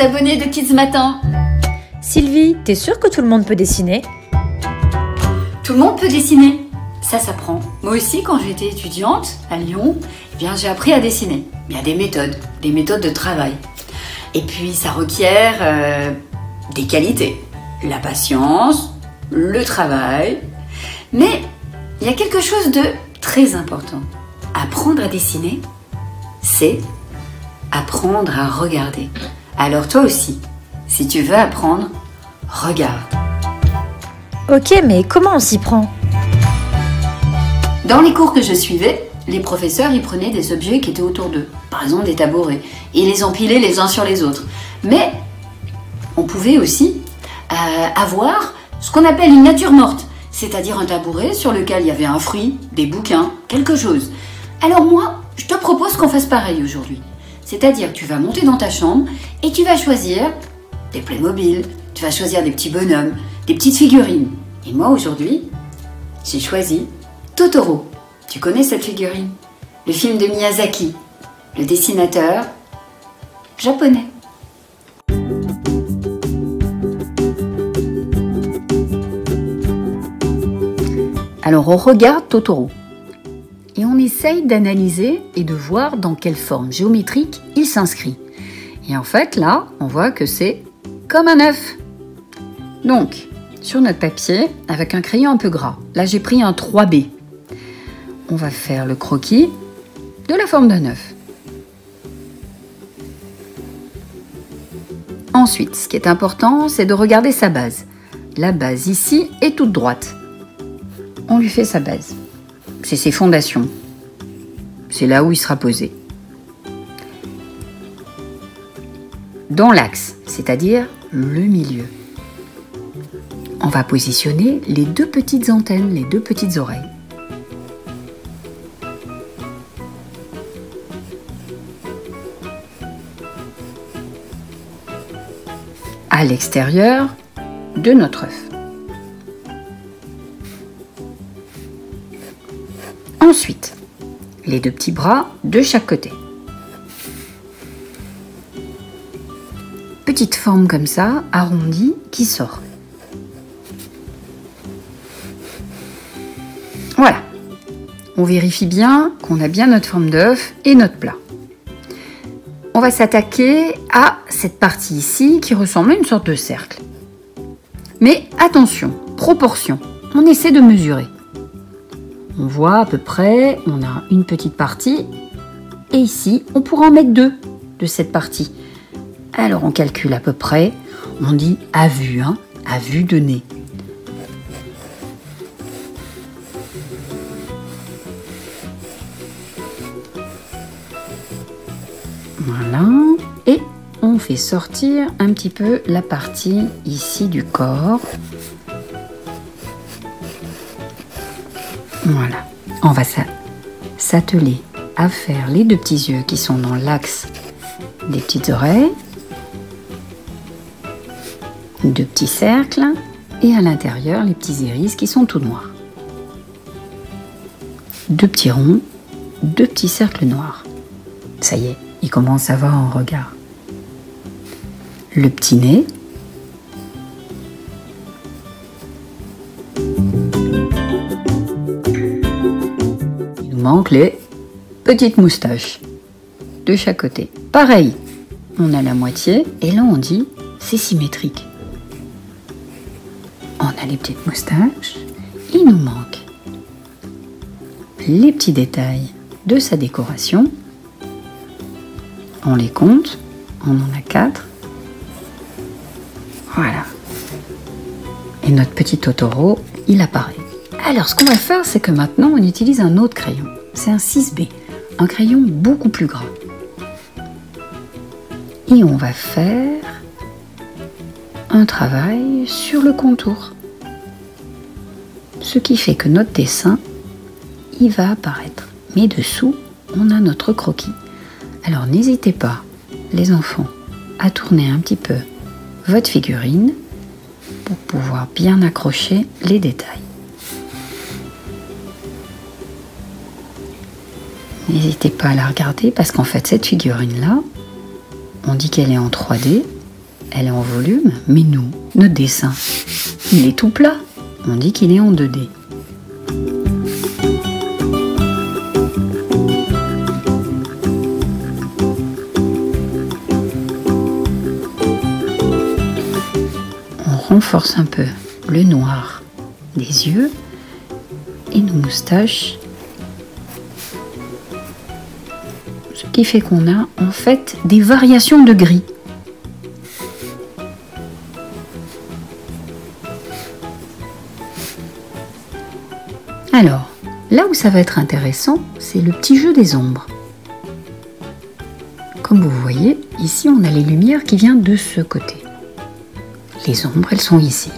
les abonnés de Kids Matin. Sylvie, t'es sûre que tout le monde peut dessiner? Tout le monde peut dessiner, ça s'apprend. Moi aussi, quand j'étais étudiante à Lyon, eh bien, j'ai appris à dessiner. Il y a des méthodes de travail. Et puis ça requiert des qualités, la patience, le travail. Mais il y a quelque chose de très important. Apprendre à dessiner, c'est apprendre à regarder. Alors toi aussi, si tu veux apprendre, regarde. Ok, mais comment on s'y prend? Dans les cours que je suivais, les professeurs y prenaient des objets qui étaient autour d'eux, par exemple des tabourets, et les empilaient les uns sur les autres. Mais on pouvait aussi avoir ce qu'on appelle une nature morte, c'est-à-dire un tabouret sur lequel il y avait un fruit, des bouquins, quelque chose. Alors moi, je te propose qu'on fasse pareil aujourd'hui. C'est-à-dire que tu vas monter dans ta chambre et tu vas choisir des Playmobil, tu vas choisir des petits bonhommes, des petites figurines. Et moi aujourd'hui, j'ai choisi Totoro. Tu connais cette figurine? Le film de Miyazaki, le dessinateur japonais. Alors on regarde Totoro et on essaye d'analyser et de voir dans quelle forme géométrique il s'inscrit. Et en fait là, on voit que c'est comme un œuf. Donc, sur notre papier, avec un crayon un peu gras, là j'ai pris un 3B. On va faire le croquis de la forme d'un œuf. Ensuite, ce qui est important, c'est de regarder sa base. La base ici est toute droite. On lui fait sa base. C'est ses fondations. C'est là où il sera posé. Dans l'axe, c'est-à-dire le milieu, on va positionner les deux petites antennes, les deux petites oreilles. À l'extérieur de notre œuf. Ensuite, les deux petits bras de chaque côté. Petite forme comme ça, arrondie, qui sort. Voilà. On vérifie bien qu'on a bien notre forme d'œuf et notre plat. On va s'attaquer à cette partie ici qui ressemble à une sorte de cercle. Mais attention, proportion, on essaie de mesurer. On voit à peu près, on a une petite partie et ici, on pourra en mettre deux de cette partie. Alors on calcule à peu près, on dit à vue, à vue de nez. Voilà, et on fait sortir un petit peu la partie ici du corps. Voilà, on va s'atteler à faire les deux petits yeux qui sont dans l'axe des petites oreilles, deux petits cercles et à l'intérieur les petits iris qui sont tout noirs. Deux petits ronds, deux petits cercles noirs. Ça y est, il commence à avoir un regard. Le petit nez. Il nous manque les petites moustaches de chaque côté. Pareil, on a la moitié et là on dit c'est symétrique. On a les petites moustaches, il nous manque les petits détails de sa décoration. On les compte, on en a 4. Voilà. Et notre petit Totoro, il apparaît. Alors ce qu'on va faire, c'est que maintenant on utilise un autre crayon. C'est un 6B, un crayon beaucoup plus gras. Et on va faire un travail sur le contour. Ce qui fait que notre dessin, il va apparaître. Mais dessous, on a notre croquis. Alors n'hésitez pas, les enfants, à tourner un petit peu votre figurine pour pouvoir bien accrocher les détails. N'hésitez pas à la regarder parce qu'en fait cette figurine-là, on dit qu'elle est en 3D, elle est en volume, mais nous, notre dessin, il est tout plat. On dit qu'il est en 2D. On renforce un peu le noir des yeux et nos moustaches. Ce qui fait qu'on a en fait des variations de gris. Alors, là où ça va être intéressant, c'est le petit jeu des ombres. Comme vous voyez, ici on a les lumières qui viennent de ce côté. Les ombres, elles sont ici.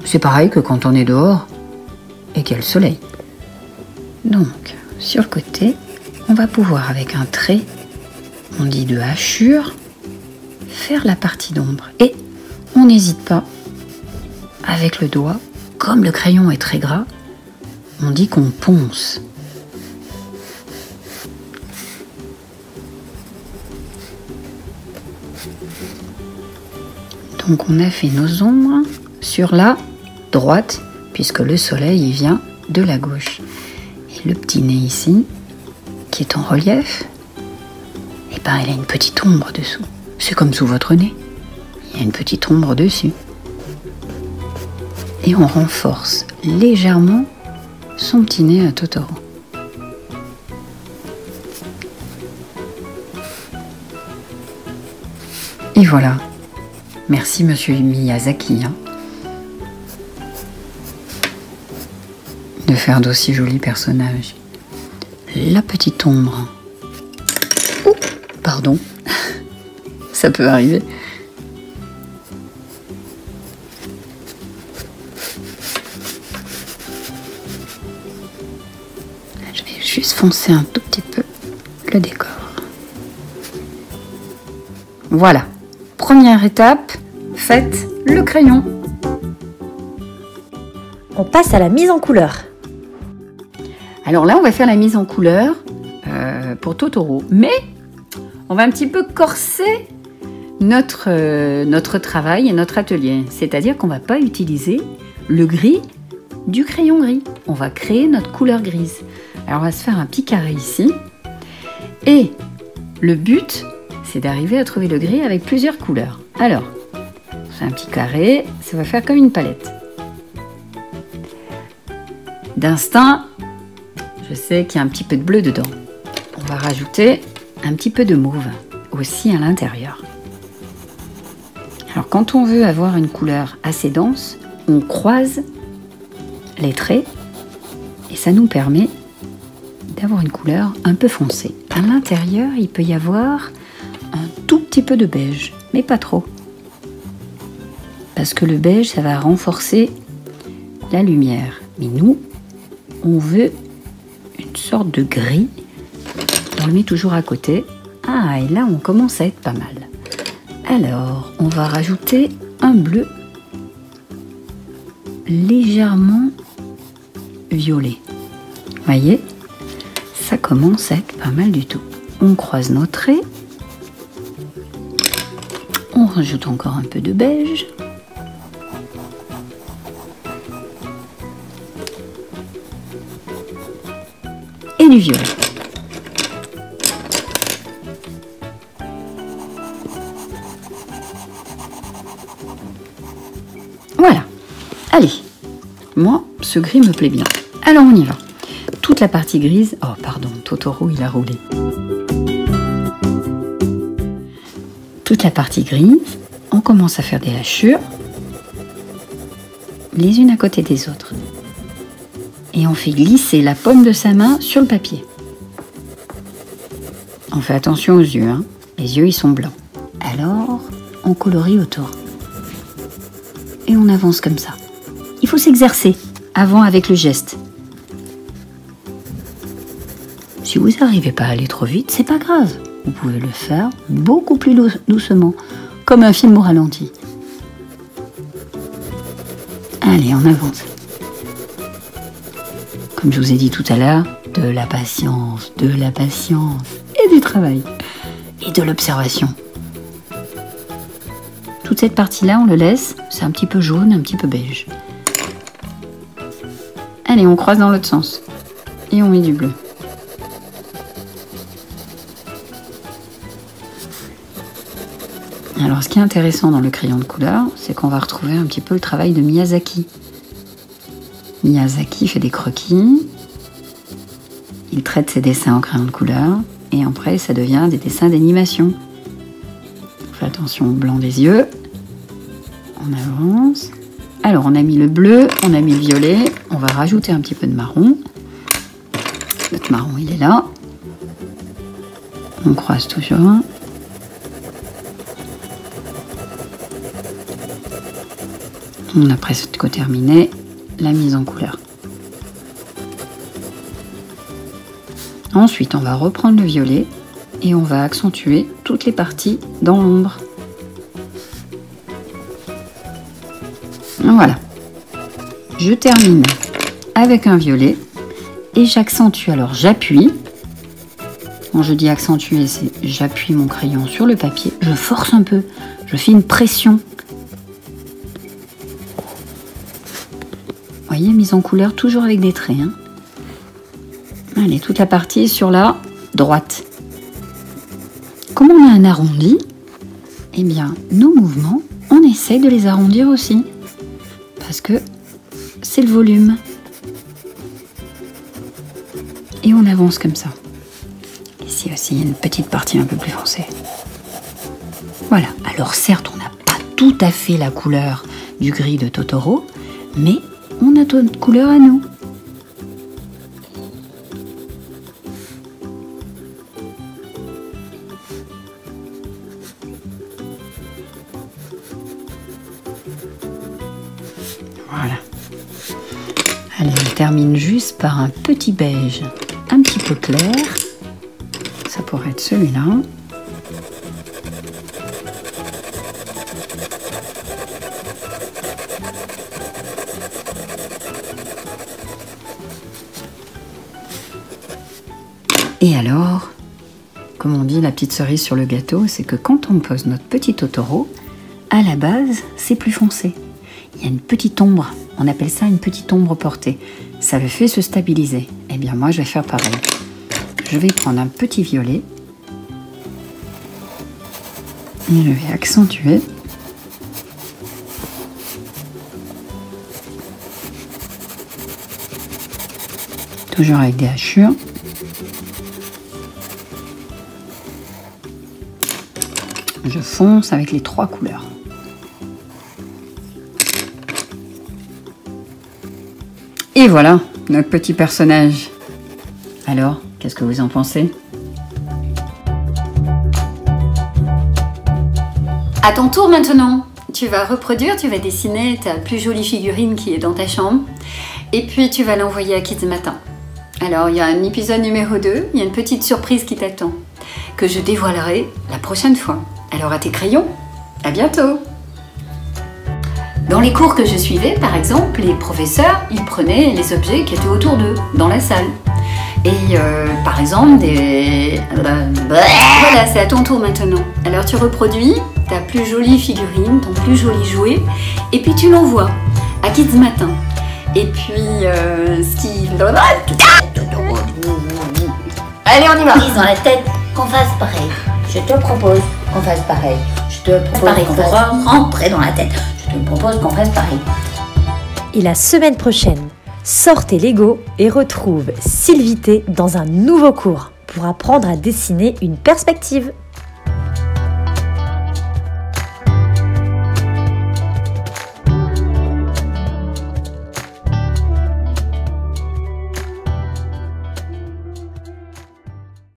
C'est pareil que quand on est dehors et qu'il y a le soleil. Donc, sur le côté, on va pouvoir avec un trait, on dit de hachure, faire la partie d'ombre. Et on n'hésite pas, avec le doigt, comme le crayon est très gras, on dit qu'on ponce. Donc on a fait nos ombres sur la droite, puisque le soleil il vient de la gauche. Et le petit nez ici, qui est en relief, et ben il a une petite ombre dessous. C'est comme sous votre nez. Il y a une petite ombre dessus. Et on renforce légèrement son petit nez à Totoro. Et voilà. Merci Monsieur Miyazaki de faire d'aussi jolis personnages. La petite ombre. Oh, pardon. Ça peut arriver. Je vais juste foncer un tout petit peu le décor. Voilà. Première étape, faites le crayon. On passe à la mise en couleur. Alors là, on va faire la mise en couleur pour Totoro. Mais on va un petit peu corser notre travail et notre atelier. C'est-à-dire qu'on ne va pas utiliser le gris du crayon gris. On va créer notre couleur grise. Alors on va se faire un petit carré ici. Et le but, c'est d'arriver à trouver le gris avec plusieurs couleurs. Alors, c'est un petit carré, ça va faire comme une palette. D'instinct, je sais qu'il y a un petit peu de bleu dedans. On va rajouter un petit peu de mauve aussi à l'intérieur. Alors quand on veut avoir une couleur assez dense, on croise les traits et ça nous permet d'avoir une couleur un peu foncée. À l'intérieur, il peut y avoir un tout petit peu de beige, mais pas trop. Parce que le beige, ça va renforcer la lumière. Mais nous, on veut une sorte de gris. On le met toujours à côté. Ah, et là, on commence à être pas mal. Alors, on va rajouter un bleu légèrement violet. Voyez, ça commence à être pas mal du tout. On croise nos traits. On rajoute encore un peu de beige. Et du violet. Voilà. Allez. Moi, ce gris me plaît bien. Alors, on y va. Toute la partie grise... Oh, pardon, Totoro, il a roulé. Toute la partie grise, on commence à faire des hachures, les unes à côté des autres. Et on fait glisser la paume de sa main sur le papier. On fait attention aux yeux, hein. Les yeux, ils sont blancs. Alors, on colorie autour. Et on avance comme ça. Il faut s'exercer avant avec le geste. Si vous n'arrivez pas à aller trop vite, c'est pas grave. Vous pouvez le faire beaucoup plus doucement, comme un film au ralenti. Allez, on avance. Comme je vous ai dit tout à l'heure, de la patience et du travail et de l'observation. Toute cette partie-là, on le laisse, c'est un petit peu jaune, un petit peu beige. Allez, on croise dans l'autre sens. Et on met du bleu. Alors, ce qui est intéressant dans le crayon de couleur, c'est qu'on va retrouver un petit peu le travail de Miyazaki. Miyazaki fait des croquis, il traite ses dessins en crayon de couleur, et après, ça devient des dessins d'animation. On fait attention au blanc des yeux. On avance. Alors, on a mis le bleu, on a mis le violet, on va rajouter un petit peu de marron. Notre marron, il est là. On croise toujours. On a presque terminé la mise en couleur. Ensuite, on va reprendre le violet et on va accentuer toutes les parties dans l'ombre. Voilà. Je termine avec un violet et j'accentue. Alors, j'appuie. Quand je dis accentuer, c'est j'appuie mon crayon sur le papier. Je force un peu. Je fais une pression. Vous voyez, mise en couleur toujours avec des traits. Hein. Allez, toute la partie est sur la droite. Comme on a un arrondi, eh bien, nos mouvements, on essaie de les arrondir aussi. Parce que c'est le volume. Et on avance comme ça. Ici aussi, il y a une petite partie un peu plus foncée. Voilà. Alors certes, on n'a pas tout à fait la couleur du gris de Totoro, mais on a notre couleur à nous. Voilà. Allez, on termine juste par un petit beige un petit peu clair. Ça pourrait être celui-là. Et alors, comme on dit, la petite cerise sur le gâteau, c'est que quand on pose notre petit Totoro, à la base, c'est plus foncé. Il y a une petite ombre, on appelle ça une petite ombre portée. Ça le fait se stabiliser. Eh bien moi, je vais faire pareil. Je vais prendre un petit violet et je vais accentuer. Toujours avec des hachures. Je fonce avec les trois couleurs. Et voilà, notre petit personnage. Alors, qu'est-ce que vous en pensez? À ton tour maintenant, tu vas reproduire, tu vas dessiner ta plus jolie figurine qui est dans ta chambre. Et puis tu vas l'envoyer à Kids Matin. Alors, il y a un épisode numéro 2, il y a une petite surprise qui t'attend, que je dévoilerai la prochaine fois. Alors à tes crayons, à bientôt! Dans les cours que je suivais, par exemple, les professeurs, ils prenaient les objets qui étaient autour d'eux, dans la salle. Et par exemple, des... Voilà, c'est à ton tour maintenant. Alors tu reproduis ta plus jolie figurine, ton plus joli jouet, et puis tu l'envoies à Kids Matin. Et puis, Allez, on y va! Prise dans la tête qu'on fasse pareil. Je te propose qu'on fasse pareil. Je te propose qu'on fasse rentrer dans la tête. Je te propose qu'on fasse pareil. Et la semaine prochaine, sortez Lego et retrouve Sylvie T dans un nouveau cours pour apprendre à dessiner une perspective.